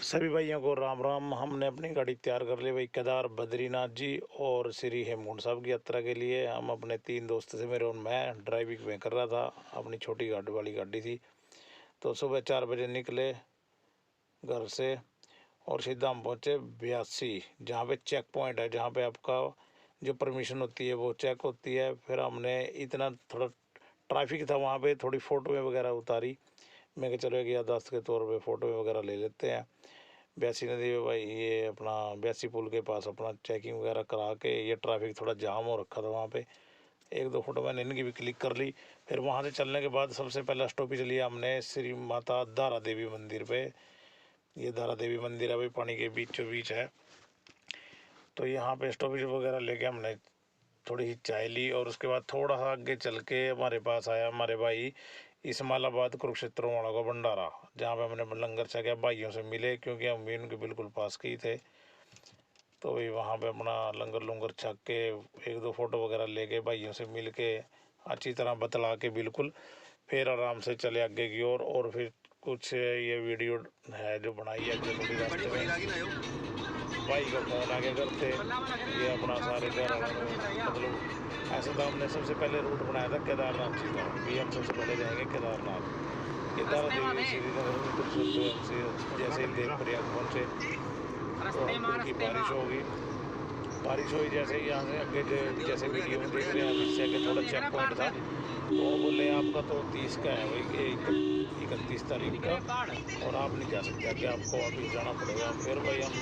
सभी भाइयों को राम राम। हमने अपनी गाड़ी तैयार कर ली भाई केदार बद्रीनाथ जी और श्री हेमकुंड साहब की यात्रा के लिए। हम अपने 3 दोस्त से, मेरे और मैं ड्राइविंग में कर रहा था, अपनी छोटी गाड़ी वाली गाड़ी थी। तो सुबह 4 बजे निकले घर से और सीधा हम पहुँचे 82, जहाँ पे चेक पॉइंट है, जहाँ पे आपका जो परमिशन होती है वो चेक होती है। फिर हमने इतना थोड़ा ट्रैफिक था वहाँ पे, थोड़ी फ़ोटो वगैरह उतारी। मैं कहा चलो एक याददाश्त के तौर पे फ़ोटो वगैरह ले लेते हैं। ब्यासी नदी में भाई, ये अपना ब्यासी पुल के पास अपना चेकिंग वगैरह करा के, ये ट्रैफिक थोड़ा जाम हो रखा था वहाँ पे। 1-2 फ़ोटो मैंने इनकी भी क्लिक कर ली। फिर वहाँ से चलने के बाद सबसे पहला स्टॉपेज लिया हमने श्री माता दारा देवी मंदिर पे। ये दारा देवी मंदिर है भाई, पानी के बीचों बीच है। तो यहाँ पे स्टॉपेज वगैरह लेके हमने थोड़ी सी चाय ली और उसके बाद थोड़ा सा आगे चल के हमारे पास आया हमारे भाई इस्माइलाबाद कुरुक्षेत्र वाला का भंडारा, जहाँ पे हमने लंगर छका, भाइयों से मिले क्योंकि हम भी उनके बिल्कुल पास के ही थे। तो वही वहाँ पे अपना लंगर लुंगर छक के 1-2 फ़ोटो वगैरह लेके भाइयों से मिल के अच्छी तरह बतला के बिल्कुल फिर आराम से चले आगे की ओर। और फिर कुछ ये वीडियो है जो बनाई है जो थोड़ी रास्ते में भाई का फ़ोन आ गया करते, ये अपना सारे घर वालों मतलब ऐसा था। हमने सबसे पहले रूट बनाया था केदारनाथ जी का, भी हम सबसे पहले जाएंगे केदारनाथ। ये दारा देवी श्रीनगर उत्तर से जैसे ही देव प्रयाग पहुँचे तो हल्की की बारिश होगी। बारिश हुई जैसे ही यहाँ से आगे जैसे वीडियो में देख रहे हैं, इससे आगे थोड़ा चेक पॉइंट था। तो वो बोले आपका तो 30 का है भाई, 31 तारीख का, और आप नहीं जा सकते आगे, आपको वापस जाना पड़ेगा। फिर भाई हम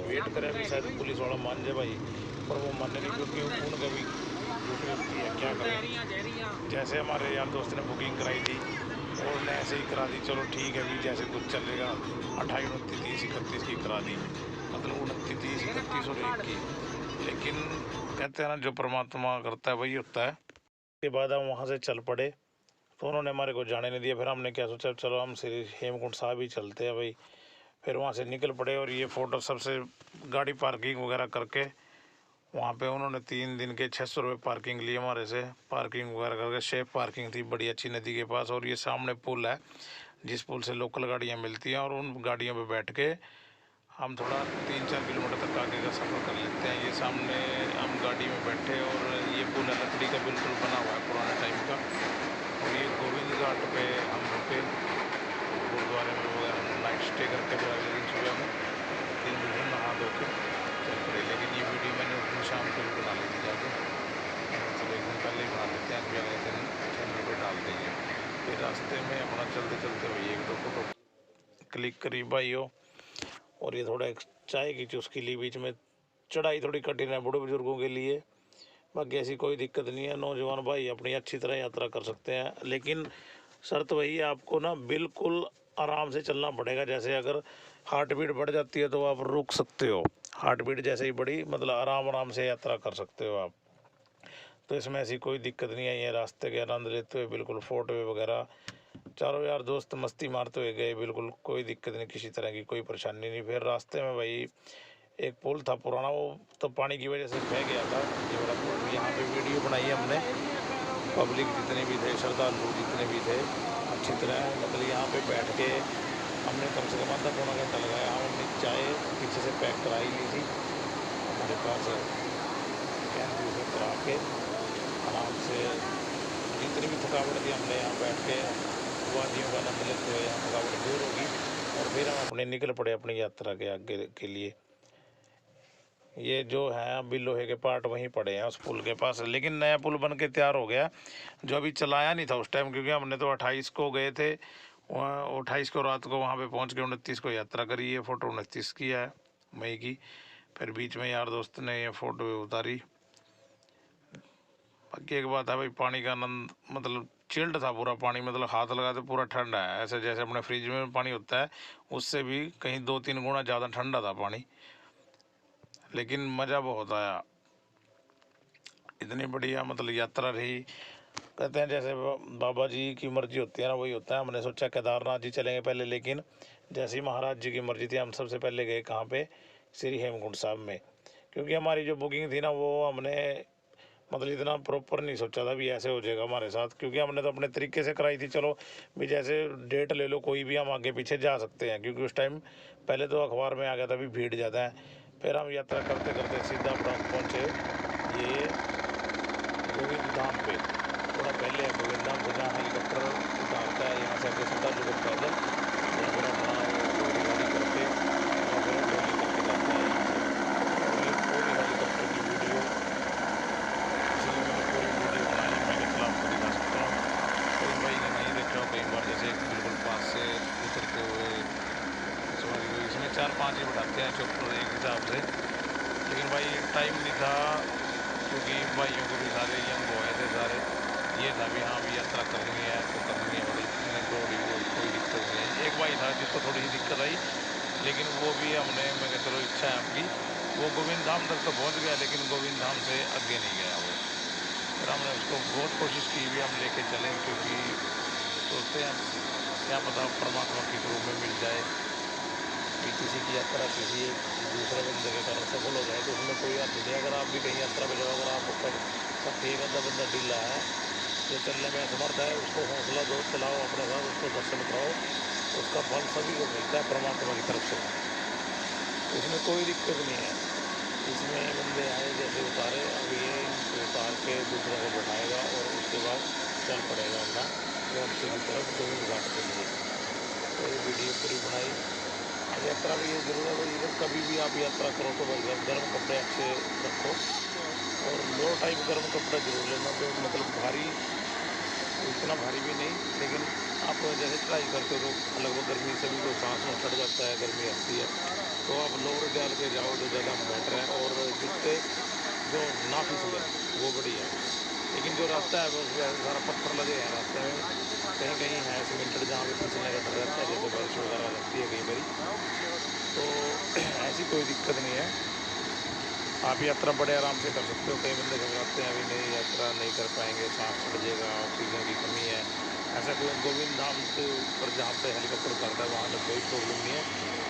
वेट करें अभी शायद पुलिस वाला मान जाए भाई, पर वो माने नहीं क्योंकि उनका भी ड्यूटी होती है, क्या करें। जैसे हमारे यार दोस्त ने बुकिंग कराई थी और उन्हें ऐसे ही करा दी, चलो ठीक है भी जैसे कुछ चलेगा। 28, 29, 30, 31 की करा दी, मतलब 29, 30, 31 और 1 की। लेकिन कहते हैं ना जो परमात्मा करता है वही होता है। के बाद हम वहाँ से चल पड़े तो उन्होंने हमारे को जाने नहीं दिया। फिर हमने क्या सोचा, चलो हम श्री हेमकुंड साहब ही चलते हैं भाई। फिर वहाँ से निकल पड़े और ये फ़ोटो सबसे गाड़ी पार्किंग वगैरह करके वहाँ पे उन्होंने 3 दिन के 600 रुपये पार्किंग लिए हमारे से। पार्किंग वगैरह करके सेफ पार्किंग थी बड़ी अच्छी नदी के पास। और ये सामने पुल है जिस पुल से लोकल गाड़ियाँ मिलती हैं, और उन गाड़ियों पे बैठ के हम थोड़ा 3-4 किलोमीटर तक आगे का सफ़र कर लेते हैं। ये सामने हम गाड़ी में बैठे और ये पुल है लकड़ी का, बिल्कुल बना हुआ है पुराने टाइम का। और ये गोविंद घाट पे हम रुके गुरुद्वारे में वगैरह, नाइट स्टे करके फिर अगले दिन सुबह में 3 बजे नहा धो के चल पड़े। लेकिन ये वीडियो मैंने उस दिन शाम को ही बना ली थी जाके, चलो एक दिन पहले ही बना लेते हैं, अभी अगले दिन चैनल पे डाल देंगे। फिर रास्ते में अपना चलते चलते हुई 1-2 फ़ोटो क्लिक करी भाई हो। और ये थोड़ा एक चाय की चुस्की ली बीच में। चढ़ाई थोड़ी कठिन है बूढ़े बुजुर्गों के लिए, बाकी ऐसी कोई दिक्कत नहीं है, नौजवान भाई अपनी अच्छी तरह यात्रा कर सकते हैं। लेकिन शर्त वही है, आपको ना बिल्कुल आराम से चलना पड़ेगा। जैसे अगर हार्ट बीट बढ़ जाती है तो आप रुक सकते हो, हार्ट बीट जैसे ही बढ़ी मतलब आराम आराम से यात्रा कर सकते हो आप। तो इसमें ऐसी कोई दिक्कत नहीं है, ये रास्ते के आनंद लेते हुए बिल्कुल फ़ोटो वगैरह चारों यार दोस्त मस्ती मारते हुए गए, बिल्कुल कोई दिक्कत नहीं, किसी तरह की कोई परेशानी नहीं। फिर रास्ते में भाई एक पुल था पुराना, वो तो पानी की वजह से बह गया था, ये बड़ा पुल। यहाँ पे वीडियो बनाई हमने, पब्लिक जितने भी थे, श्रद्धालु जितने भी थे, अच्छी तरह मतलब यहाँ पे बैठ के हमने कम से कम आधा पौना घंटा लगाया। हमने चाय पीछे से पैक कराई ली थी हमारे पास, कैंप से करा के आराम से जितनी भी थकावट थी हमने यहाँ बैठ के वादियों का आनंद लेते हुए यहाँ थकावट दूर होगी। और फिर हम अपने निकल पड़े अपनी यात्रा के आगे के लिए। ये जो है अभी लोहे के पार्ट वहीं पड़े हैं उस पुल के पास, लेकिन नया पुल बन के तैयार हो गया जो अभी चलाया नहीं था उस टाइम, क्योंकि हमने तो 28 को गए थे, 28 को रात को वहाँ पे पहुँच के 29 को यात्रा करी। ये फ़ोटो 29 की है मई की। फिर बीच में यार दोस्त ने ये फ़ोटो उतारी। बाकी एक बात है भाई, पानी का आनंद मतलब चिल्ड था पूरा पानी, मतलब हाथ लगाते पूरा ठंडा है, ऐसे जैसे अपने फ्रिज में पानी होता है उससे भी कहीं 2-3 गुना ज़्यादा ठंडा था पानी। लेकिन मज़ा बहुत आया, इतनी बढ़िया मतलब यात्रा रही। कहते हैं जैसे बाबा जी की मर्जी होती है ना, वही होता है। हमने सोचा केदारनाथ जी चलेंगे पहले, लेकिन जैसे ही महाराज जी की मर्जी थी हम सबसे पहले गए कहाँ पे, श्री हेमकुंड साहब में। क्योंकि हमारी जो बुकिंग थी ना वो हमने मतलब इतना प्रॉपर नहीं सोचा था भी ऐसे हो जाएगा हमारे साथ, क्योंकि हमने तो अपने तरीके से कराई थी। चलो भी जैसे डेट ले लो कोई भी, हम आगे पीछे जा सकते हैं, क्योंकि उस टाइम पहले तो अखबार में आ गया था भी भीड़ ज़्यादा है। फिर हम यात्रा करते करते सीधा पहुँचे ये गोविंद धाम पे। थोड़ा पहले है गोविंद धाम से, जहाँ हेलीकॉप्टर उतारता है, यहाँ से आगे श्रद्धालु लोग पैदल या फिर अपना वो घोड़ी गाड़ी करके या फिर डोली करके जाता है यहाँ से। और ये पूरी हेलीकॉप्टर की वीडियो, इसलिए मैंने पूरी वीडियो बनाई। मैं चला आपको दिखा सकता हूँ, कोई भाई ने नहीं देखा हो कई बार, जैसे बिल्कुल पास से उतरते हुए सवारी हुई। इसमें 4-5 ही बैठाते हैं चौपर एक हिसाब से, लेकिन भाई टाइम नहीं था, क्योंकि भाइयों को भी सारे यंग बॉय थे सारे। ये था भी हाँ भी यात्रा करनी है तो करनी है, बड़ी इतने दौड़ी वो कोई दिक्कत नहीं है। एक भाई था जिसको थोड़ी सी दिक्कत आई, लेकिन वो भी हमने, मैं कहा चलो इच्छा है आपकी, वो गोविंद धाम तक तो पहुंच गया, लेकिन गोविंद धाम से आगे नहीं गया वो। फिर हमने उसको बहुत कोशिश की भी हम लेके चलें, क्योंकि सोचते हैं क्या पता परमात्मा के रूप में मिल जाए कि किसी की यात्रा किसी एक दूसरे बंदे के कारण सफल हो जाए, तो उसमें कोई अर्थ नहीं। अगर आप भी कहीं यात्रा पर जाओ, अगर आप सब ठीक है, बंदा ढीला है, जो चलने में असमर्थ है, उसको हौसला दो, चलाओ अपने साथ, उसको दर्शन कराओ, उसका फल सभी को मिलता है परमात्मा की तरफ से। इसमें कोई दिक्कत नहीं है। इसमें बंदे आए जैसे उतारे, अब ये इनको उतार के दूसरों को बैठाएगा और उसके बाद चल पड़ेगा अपना वापसी की तरफ गोविंद घाट के लिए। तो ये वीडियो पूरी बनाई। अब यात्रा में ये जरूर है भाई, जब कभी भी आप यात्रा करो तो भाई गर्म कपड़े अच्छे रखो, और लो टाइप गर्म कपड़ा जरूर लेना, जो मतलब भारी, इतना भारी भी नहीं, लेकिन आप जैसे चढ़ाई करते हो तो लगभग गर्मी सभी को सांस में चढ़ जाता है, गर्मी आती है, तो आप लोअर डाल के जाओ जो ज़्यादा बेटर है। और जूते जो ना फिसले वो बढ़िया है। लेकिन जो रास्ता है उसमें ऐसे सारा पत्थर लगे हैं रास्ते में, कहीं कहीं है सीमेंटेड जहाँ पे फिसलने का डर रहता है, जैसे बारिश वगैरह लगती है कई बारी, तो ऐसी कोई दिक्कत नहीं है। आप यात्रा बड़े आराम से कर सकते हो। कई बंदे घबराते हैं अभी नहीं यात्रा नहीं कर पाएंगे, सांस चढ़ जाएगा, ऑक्सीजन की कमी है, ऐसा कोई। गोविंद धाम के ऊपर जहाँ पे हेलीकॉप्टर उतरता है वहाँ तक कोई प्रॉब्लम नहीं है।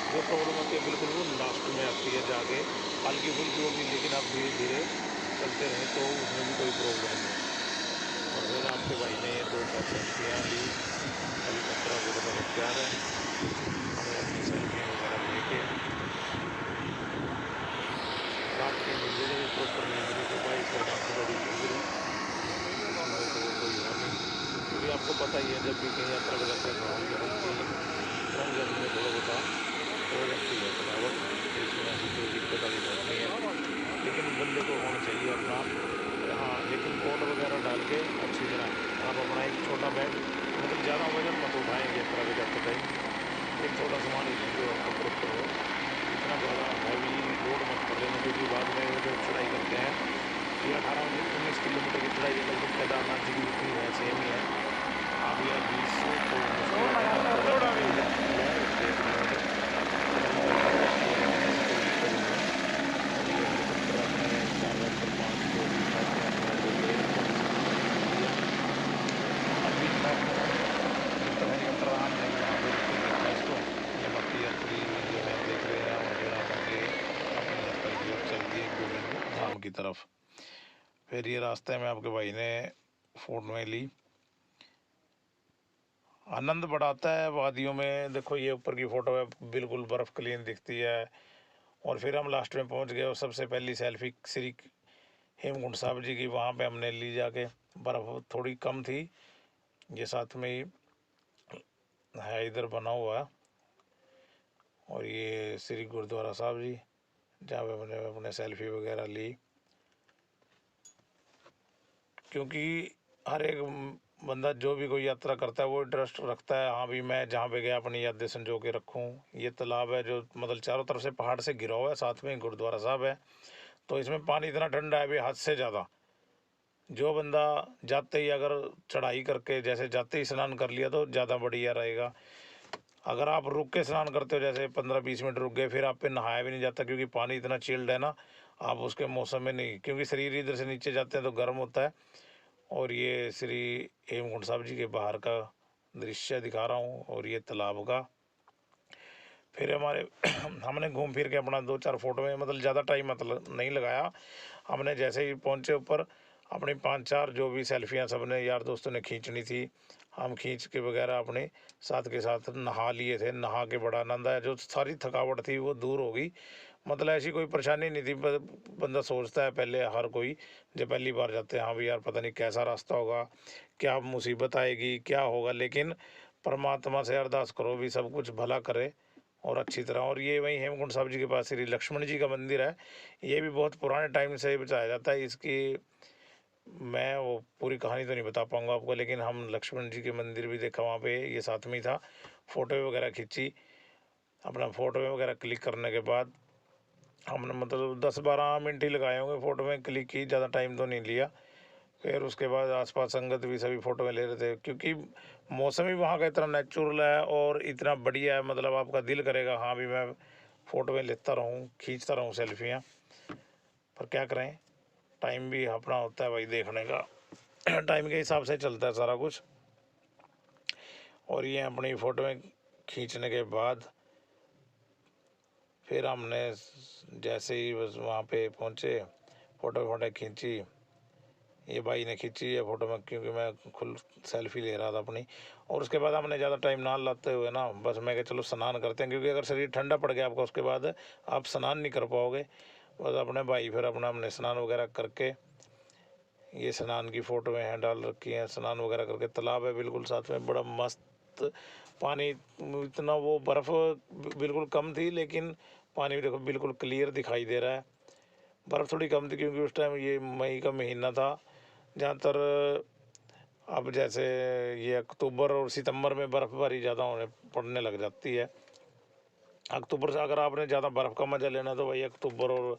जो प्रॉब्लम होती है बिल्कुल वो लास्ट में आती है जाके, हल्की फुल्की होगी, लेकिन आप धीरे धीरे चलते रहें तो उसमें भी कोई प्रॉब्लम नहीं है। और फिर आपके भाई ने 2-4 सेल्फियाँ ली, हेलीकॉप्टर को तो प्यार है, हमें अपनी सेल्फियाँ वगैरह लेके रात के नींद भी प्रॉपर नींद नहीं हो पाई, फिर आँखें बड़ी भीग रही, इसमें तो वो कोई हुआ नहीं। क्योंकि आपको पता ही है जब भी कहीं यात्रा पर जाते हैं तो हल्की फुल्की कम जर्नी में थोड़ा बहुत हो जाती है थकावट, तो इसमें ऐसी कोई दिक्कत वाली बात नहीं है। लेकिन बंदे को होना चाहिए अपना, हाँ, लेकिन कोट वगैरह डाल के अच्छी तरह आप अपना एक छोटा बैग, मतलब ज़्यादा वजन मत उठाएंगे यात्रा पे जाते टाइम, एक छोटा सामान ही लेंगे आपको प्रॉपर हो, इतना ज़्यादा हैवी लोड मत कर लेना, क्योंकि बाद में वो जो चढ़ाई करते हैं, ये 18-19 किलोमीटर की चढ़ाई है, लगभग केदारनाथ जी की जितनी है सेम ही है। आप या 20 तो मुश्किल है, लो देख रहे हो तो लंबा ही है, लेकिन ऐसी कोई दिक्कत नहीं है। और ये हेलीकॉप्टर अपने 4-5 जो भी उठाते हैं अपने जो ले बढ़िया। अभी तक जब तक हेलीकॉप्टर आ नहीं जाएगी वहाँ पे रुक के देखना इसको, ये बाकी यात्री जो है देख रहे हैं, और फिर हम आगे अपनी यात्रा की ओर चल दिए गोविंद धाम की तरफ। फिर ये रास्ते में आपके भाई ने फोटोएं ली, आनंद बड़ा आता है वादियों में। देखो ये ऊपर की फ़ोटो है, बिल्कुल बर्फ़ क्लीन दिखती है। और फिर हम लास्ट में पहुंच गए, और सबसे पहली सेल्फी श्री हेमकुंड साहब जी की वहाँ पे हमने ली जाके। बर्फ़ थोड़ी कम थी, ये साथ में ही है इधर बना हुआ। और ये श्री गुरुद्वारा साहब जी जहाँ पे मैंने अपने सेल्फी वगैरह ली, क्योंकि हर एक बंदा जो भी कोई यात्रा करता है वो इंटरेस्ट रखता है, हाँ भी मैं जहाँ पे गया अपनी यादें संजो के रखूँ। ये तालाब है जो मतलब चारों तरफ से पहाड़ से घिरा हुआ है, साथ में गुरुद्वारा साहब है, तो इसमें पानी इतना ठंडा है भी हद से ज़्यादा। जो बंदा जाते ही अगर चढ़ाई करके जैसे जाते ही स्नान कर लिया तो ज़्यादा बढ़िया रहेगा। अगर आप रुक के स्नान करते हो, जैसे 15-20 मिनट रुक गए, फिर आप पे नहाया भी नहीं जाता, क्योंकि पानी इतना चिल्ड है ना, आप उसके मौसम में नहीं, क्योंकि शरीर इधर से नीचे जाते हैं तो गर्म होता है। और ये श्री हेमकुंड साहब जी के बाहर का दृश्य दिखा रहा हूँ, और ये तालाब का। फिर हमारे हमने घूम फिर के अपना 2-4 फोटो में, मतलब ज़्यादा टाइम मतलब नहीं लगाया। हमने जैसे ही पहुँचे ऊपर, अपनी 5-4 जो भी सेल्फियाँ सबने यार दोस्तों ने खींचनी थी, हम खींच के वगैरह अपने साथ के साथ नहा लिए थे। नहा के बड़ा आनंद आया, जो सारी थकावट थी वो दूर हो गई। मतलब ऐसी कोई परेशानी नहीं थी। बंदा सोचता है पहले, हर कोई जब पहली बार जाते हैं, हाँ भी यार पता नहीं कैसा रास्ता होगा, क्या मुसीबत आएगी, क्या होगा, लेकिन परमात्मा से अरदास करो भी सब कुछ भला करे और अच्छी तरह। और ये वहीं हेमकुंड साहब जी के पास श्री लक्ष्मण जी का मंदिर है। ये भी बहुत पुराने टाइम से बताया जाता है। इसकी मैं वो पूरी कहानी तो नहीं बता पाऊँगा आपको, लेकिन हम लक्ष्मण जी के मंदिर भी देखा वहाँ पे, ये साथ में ही था। फ़ोटो वगैरह खींची। अपना फ़ोटो वगैरह क्लिक करने के बाद हमने मतलब 10-12 मिनट ही लगाए होंगे फ़ोटो में क्लिक की, ज़्यादा टाइम तो नहीं लिया। फिर उसके बाद आसपास संगत भी सभी फ़ोटो में ले रहे थे, क्योंकि मौसम ही वहाँ का इतना नेचुरल है और इतना बढ़िया है। मतलब आपका दिल करेगा हाँ भी मैं फ़ोटो में लेता रहूँ, खींचता रहूँ सेल्फियाँ। पर क्या करें, टाइम भी अपना होता है भाई देखने का। टाइम के हिसाब से चलता है सारा कुछ। और ये अपनी फ़ोटो में खींचने के बाद फिर हमने जैसे ही बस वहाँ पे पहुँचे, फ़ोटो खींची। ये भाई ने खींची है फ़ोटो में, क्योंकि मैं खुद सेल्फी ले रहा था अपनी। और उसके बाद हमने ज़्यादा टाइम ना लाते हुए ना, बस मैं कहा चलो स्नान करते हैं, क्योंकि अगर शरीर ठंडा पड़ गया आपका उसके बाद आप स्नान नहीं कर पाओगे। बस अपने भाई फिर अपना हमने स्नान वगैरह करके, ये स्नान की फ़ोटो हैं डाल रखी हैं। स्नान वगैरह करके, तालाब है बिल्कुल साथ में, बड़ा मस्त पानी। इतना वो बर्फ़ बिल्कुल कम थी, लेकिन पानी भी देखो बिल्कुल क्लियर दिखाई दे रहा है। बर्फ़ थोड़ी कम थी क्योंकि उस टाइम ये मई का महीना था। ज़्यादातर अब जैसे ये अक्टूबर और सितंबर में बर्फ़बारी ज़्यादा होने पड़ने लग जाती है। अक्टूबर से अगर आपने ज़्यादा बर्फ़ का मज़ा लेना तो भाई अक्टूबर और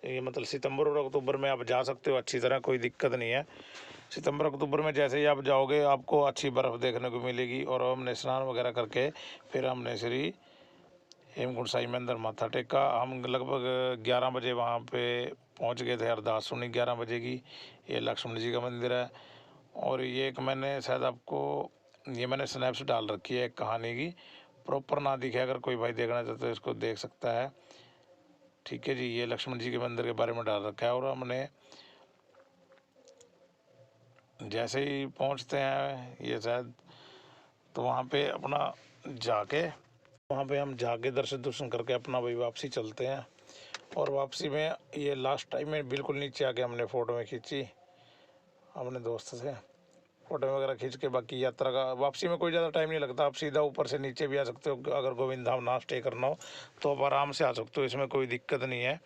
ये मतलब सितंबर और अक्टूबर में आप जा सकते हो अच्छी तरह, कोई दिक्कत नहीं है। सितंबर अक्टूबर में जैसे ही आप जाओगे आपको अच्छी बर्फ़ देखने को मिलेगी। और हमने स्नान वगैरह करके फिर हमने श्री हेमकुंड साहिब में अंदर माथा टेका। हम लगभग 11 बजे वहाँ पे पहुँच गए थे। अरदास सुनी 11 बजे की। ये लक्ष्मण जी का मंदिर है। और ये एक मैंने शायद आपको ये मैंने स्नैप्स डाल रखी है एक कहानी की, प्रॉपर ना दिखे अगर कोई भाई देखना चाहता है इसको देख सकता है। ठीक है जी, ये लक्ष्मण जी के मंदिर के बारे में डाल रखा है। और हमने जैसे ही पहुंचते हैं ये शायद, तो वहाँ पे अपना जाके वहाँ पे हम जाके दर्शन करके अपना वही वापसी चलते हैं। और वापसी में ये लास्ट टाइम में बिल्कुल नीचे आके हमने फ़ोटो में खींची अपने दोस्त से, फ़ोटो वगैरह खींच के बाकी यात्रा का वापसी में कोई ज़्यादा टाइम नहीं लगता। आप सीधा ऊपर से नीचे भी आ सकते हो, अगर गोविंद धाम ना स्टे करना हो तो आप आराम से आ सकते हो, इसमें कोई दिक्कत नहीं है।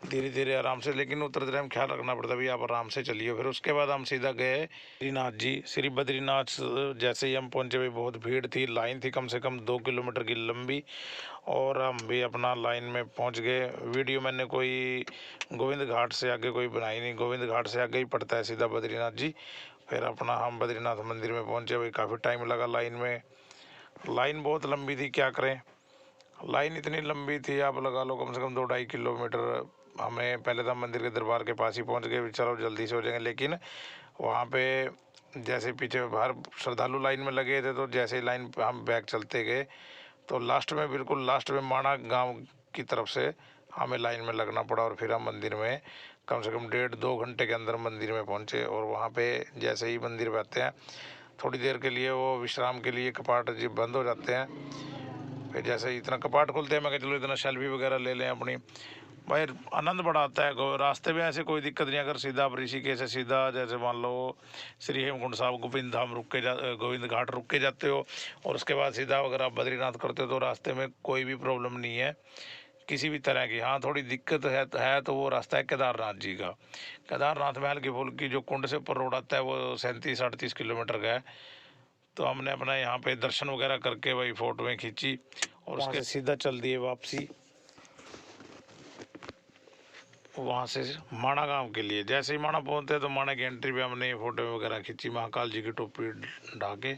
धीरे धीरे आराम से, लेकिन उतरते टाइम ख्याल रखना पड़ता है भाई, आप आराम से चलिए। फिर उसके बाद हम सीधा गए बद्रीनाथ जी। श्री बद्रीनाथ जैसे ही हम पहुँचे भाई बहुत भीड़ थी, लाइन थी कम से कम 2 किलोमीटर की लंबी। और हम भी अपना लाइन में पहुंच गए। वीडियो मैंने कोई गोविंद घाट से आगे कोई बनाई नहीं, गोविंद घाट से आगे ही पड़ता है सीधा बद्रीनाथ जी। फिर अपना हम बद्रीनाथ मंदिर में पहुंचे भाई, काफ़ी टाइम लगा लाइन में। लाइन बहुत लंबी थी, क्या करें, लाइन इतनी लंबी थी आप लगा लो कम से कम 2-2.5 किलोमीटर। हमें पहले तो हम मंदिर के दरबार के पास ही पहुंच गए, चलो जल्दी से हो जाएंगे। लेकिन वहाँ पे जैसे पीछे बाहर श्रद्धालु लाइन में लगे थे, तो जैसे ही लाइन पे हम बैक चलते गए तो लास्ट में बिल्कुल लास्ट में माणा गांव की तरफ से हमें लाइन में लगना पड़ा। और फिर हम मंदिर में कम से कम 1.5-2 घंटे के अंदर मंदिर में पहुंचे। और वहाँ पे जैसे ही मंदिर में आते हैं थोड़ी देर के लिए वो विश्राम के लिए कपाट जी बंद हो जाते हैं। फिर जैसे ही इतना कपाट खुलते हैं मैं चलो इतना सेल्फी वगैरह ले लें अपनी, भाई आनंद बड़ा आता है। रास्ते में ऐसे कोई दिक्कत नहीं, अगर सीधा आप ऋषिकेश से सीधा जैसे मान लो श्री हेमकुंड साहब गोविंद धाम गोविंद घाट रुक के जाते हो, और उसके बाद सीधा अगर आप बद्रीनाथ करते हो तो रास्ते में कोई भी प्रॉब्लम नहीं है किसी भी तरह की। हाँ थोड़ी दिक्कत है तो वो रास्ता है केदारनाथ जी का। केदारनाथ में हल्की फुल्की जो कुंड से ऊपर रोड आता है वो 37-38 किलोमीटर का है। तो हमने अपना यहाँ पे दर्शन वगैरह करके वही फ़ोटो में खींची और उसके सीधा चल दिए वापसी वहाँ से माणा गांव के लिए। जैसे ही माणा पहुँचते तो माणा की एंट्री पे हमने फ़ोटो वगैरह खींची महाकाल जी की टोपी ढाके।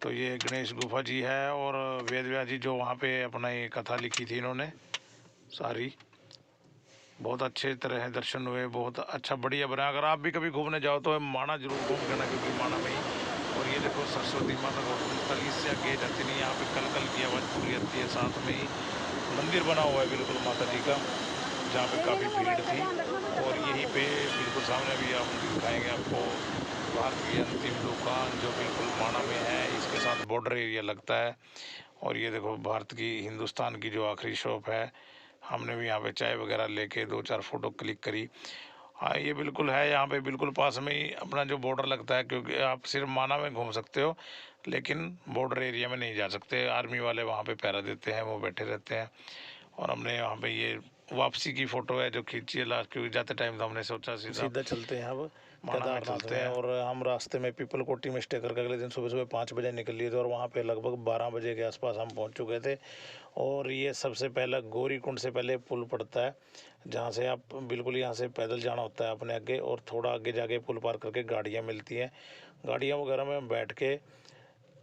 तो ये गणेश गुफा जी है और वेद व्यास जी जो वहाँ पे अपना ये कथा लिखी थी इन्होंने सारी, बहुत अच्छे तरह है दर्शन हुए, बहुत अच्छा बढ़िया बना। अगर आप भी कभी घूमने जाओ तो माणा जरूर घूम के ना, क्योंकि माणा में ही। और ये देखो सरस्वती माता का स्थल, इससे आगे जाती नहीं, यहाँ पे कल कल की आवाज़ पूरी आती है। साथ में ही मंदिर बना हुआ है बिल्कुल माता जी का। जहाँ पे काफ़ी भीड़ थी। और यहीं पे बिल्कुल सामने भी हम दिखाएंगे आपको भारत की अंतिम दुकान जो बिल्कुल माणा में है, इसके साथ बॉर्डर एरिया लगता है। और ये देखो भारत की, हिंदुस्तान की जो आखिरी शॉप है। हमने भी यहाँ पे चाय वगैरह लेके 2-4 फ़ोटो क्लिक करी। हाँ, ये बिल्कुल है, यहाँ पे बिल्कुल पास में ही अपना जो बॉर्डर लगता है, क्योंकि आप सिर्फ माना में घूम सकते हो लेकिन बॉर्डर एरिया में नहीं जा सकते। आर्मी वाले वहाँ पे पहरा देते हैं, वो बैठे रहते हैं। और हमने यहाँ पे ये वापसी की फ़ोटो है जो खींची है लास्ट, क्योंकि जाते टाइम तो हमने सोचा सीधा चलते हैं अब केदारनाथ में। और हम रास्ते में पीपल कोटी में स्टे करके अगले दिन सुबह सुबह 5 बजे निकल लिए थे और वहाँ पे लगभग 12 बजे के आसपास हम पहुँच चुके थे। और ये सबसे पहला गौरी कुंड से पहले पुल पड़ता है, जहाँ से आप बिल्कुल यहाँ से पैदल जाना होता है अपने आगे, और थोड़ा आगे जाके पुल पार करके गाड़ियाँ मिलती हैं। गाड़ियाँ वगैरह में हम बैठ के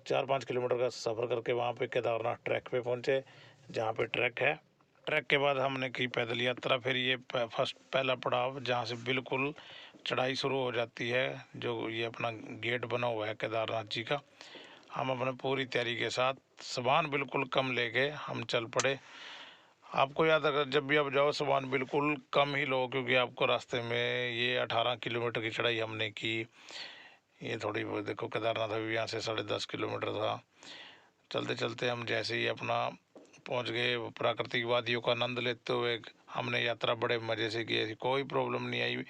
4-5 किलोमीटर का सफ़र करके वहाँ पे केदारनाथ ट्रैक पे पहुँचे, जहाँ पे ट्रैक है। ट्रैक के बाद हमने की पैदल यात्रा। फिर ये फर्स्ट पहला पड़ाव जहाँ से बिल्कुल चढ़ाई शुरू हो जाती है, जो ये अपना गेट बना हुआ है केदारनाथ जी का। हम अपने पूरी तैयारी के साथ सामान बिल्कुल कम लेके हम चल पड़े। आपको याद, अगर जब भी आप जाओ सामान बिल्कुल कम ही लो, क्योंकि आपको रास्ते में ये 18 किलोमीटर की चढ़ाई हमने की। ये थोड़ी बहुत देखो, केदारनाथ अभी यहाँ से 10.5 किलोमीटर था। चलते चलते हम जैसे ही अपना पहुँच गए, प्राकृतिक वादियों का आनंद लेते हुए हमने यात्रा बड़े मज़े से की। ऐसी कोई प्रॉब्लम नहीं आई।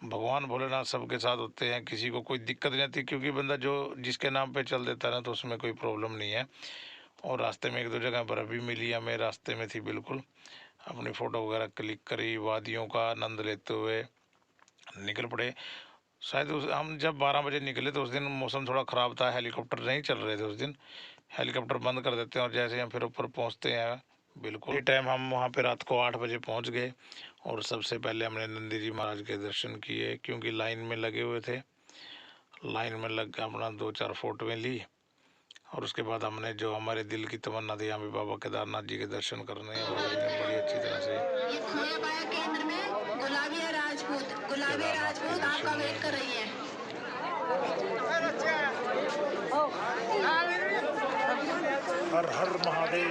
भगवान भोलेनाथ सबके साथ होते हैं, किसी को कोई दिक्कत नहीं आती, क्योंकि बंदा जो जिसके नाम पे चल देता है ना, तो उसमें कोई प्रॉब्लम नहीं है। और रास्ते में 1-2 जगह बर्फ़ भी मिली हमें, रास्ते में थी बिल्कुल। अपनी फ़ोटो वगैरह क्लिक करी, वादियों का आनंद लेते हुए निकल पड़े। शायद उस हम जब 12 बजे निकले तो उस दिन मौसम थोड़ा ख़राब था, हेलीकॉप्टर नहीं चल रहे थे उस दिन। हेलीकॉप्टर बंद कर देते हैं और जैसे हम फिर ऊपर पहुंचते हैं बिल्कुल टाइम, हम वहां पे रात को 8 बजे पहुंच गए। और सबसे पहले हमने नंदी जी महाराज के दर्शन किए, क्योंकि लाइन में लगे हुए थे। लाइन में लग के अपना 2-4 फोटोएं ली। और उसके बाद हमने जो हमारे दिल की तमन्ना थी, हमें बाबा केदारनाथ जी के दर्शन करने हैं, बाबा जी ने बड़ी अच्छी तरह से ये खोया पाया केंद्र में गुलाबी राजपूत आपका वेट कर रही है। हर हर महादेव।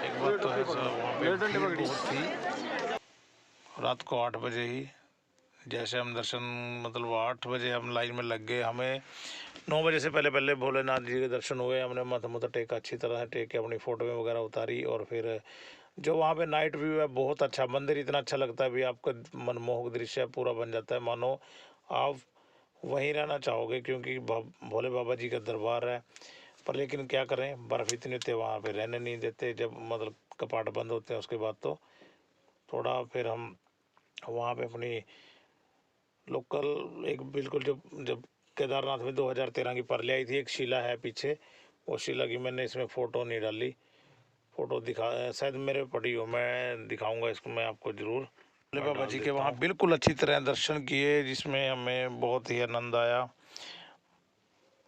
एक बात तो है सर, वहाँ पे भीड़ बहुत थी। रात को 8 बजे ही जैसे हम दर्शन, मतलब 8 बजे हम लाइन में लग गए। हमें 9 बजे से पहले पहले भोलेनाथ जी के दर्शन हुए। हमने माथा मुथा टेका, अच्छी तरह से टेक के अपनी फ़ोटो वगैरह उतारी। और फिर जो वहाँ पे नाइट व्यू है बहुत अच्छा, मंदिर इतना अच्छा लगता है भी, आपका मनमोहक दृश्य पूरा बन जाता है, मानो आप वहीं रहना चाहोगे, क्योंकि भोले बाबा जी का दरबार है। पर लेकिन क्या करें, बर्फ़ इतनी होती है वहाँ पे, रहने नहीं देते। जब मतलब कपाट बंद होते हैं उसके बाद तो थोड़ा फिर हम वहाँ पे अपनी लोकल एक बिल्कुल, जब जब केदारनाथ में 2013 की परली आई थी, एक शिला है पीछे, वो शिला की मैंने इसमें फ़ोटो नहीं डाली। फ़ोटो दिखा शायद मेरे पड़ी हो, मैं दिखाऊंगा इसको मैं आपको ज़रूर। भोले बाबा जी के वहाँ बिल्कुल अच्छी तरह दर्शन किए, जिसमें हमें बहुत ही आनंद आया।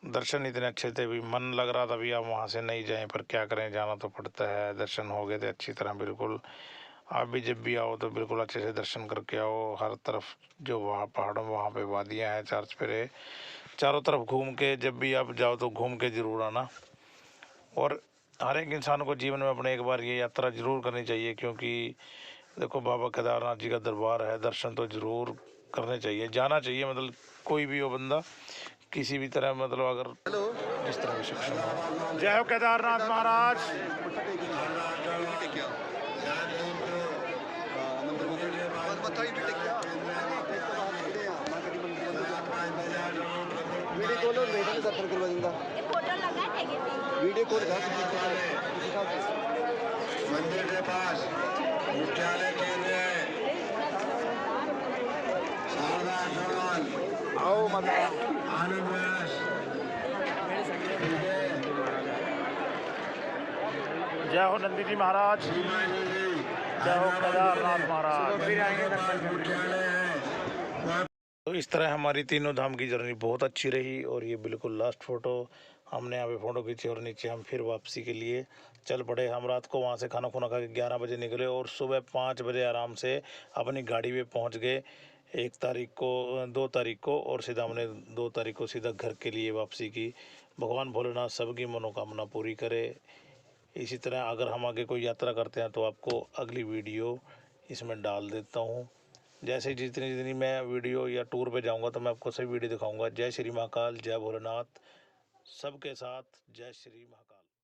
दर्शन इतने अच्छे थे भी, मन लग रहा था भी आप वहाँ से नहीं जाएं, पर क्या करें, जाना तो पड़ता है। दर्शन हो गए थे अच्छी तरह बिल्कुल। आप भी जब भी आओ तो बिल्कुल अच्छे से दर्शन करके आओ। हर तरफ जो वहाँ पहाड़ों में वहाँ पे वादियाँ हैं, चार चफेरे चारों तरफ घूम के, जब भी आप जाओ तो घूम के ज़रूर आना। और हर एक इंसान को जीवन में अपने एक बार ये यात्रा ज़रूर करनी चाहिए, क्योंकि देखो बाबा केदारनाथ जी का दरबार है, दर्शन तो ज़रूर करने चाहिए, जाना चाहिए। मतलब कोई भी हो बंदा, किसी भी तरह, मतलब अगर जिस तरह भी सक्षम हो। जय हो केदारनाथ महाराज। वीडियो कॉल और बैठने का सर्कल करवा दूंगा। वीडियो कॉल मंदिर के पास मुख्यालय केंद्र है। आओ आनंद जय हो नंदी जी महाराज, जय हो केदारनाथ महाराज। तो इस तरह हमारी तीनों धाम की जर्नी बहुत अच्छी रही। और ये बिल्कुल लास्ट फ़ोटो हमने यहाँ पे फ़ोटो खींची, और नीचे हम फिर वापसी के लिए चल पड़े। हम रात को वहाँ से खाना खुना खा के 11 बजे निकले और सुबह 5 बजे आराम से अपनी गाड़ी में पहुँच गए। 1 तारीख को, 2 तारीख को, और सीधा हमने 2 तारीख को सीधा घर के लिए वापसी की। भगवान भोलेनाथ सबकी मनोकामना पूरी करे, इसी तरह अगर हम आगे कोई यात्रा करते हैं तो आपको अगली वीडियो इसमें डाल देता हूँ। जैसे जितनी जितनी मैं वीडियो या टूर पे जाऊँगा तो मैं आपको सभी वीडियो दिखाऊँगा। जय श्री महाकाल, जय भोलेनाथ, सबके साथ जय श्री महाकाल।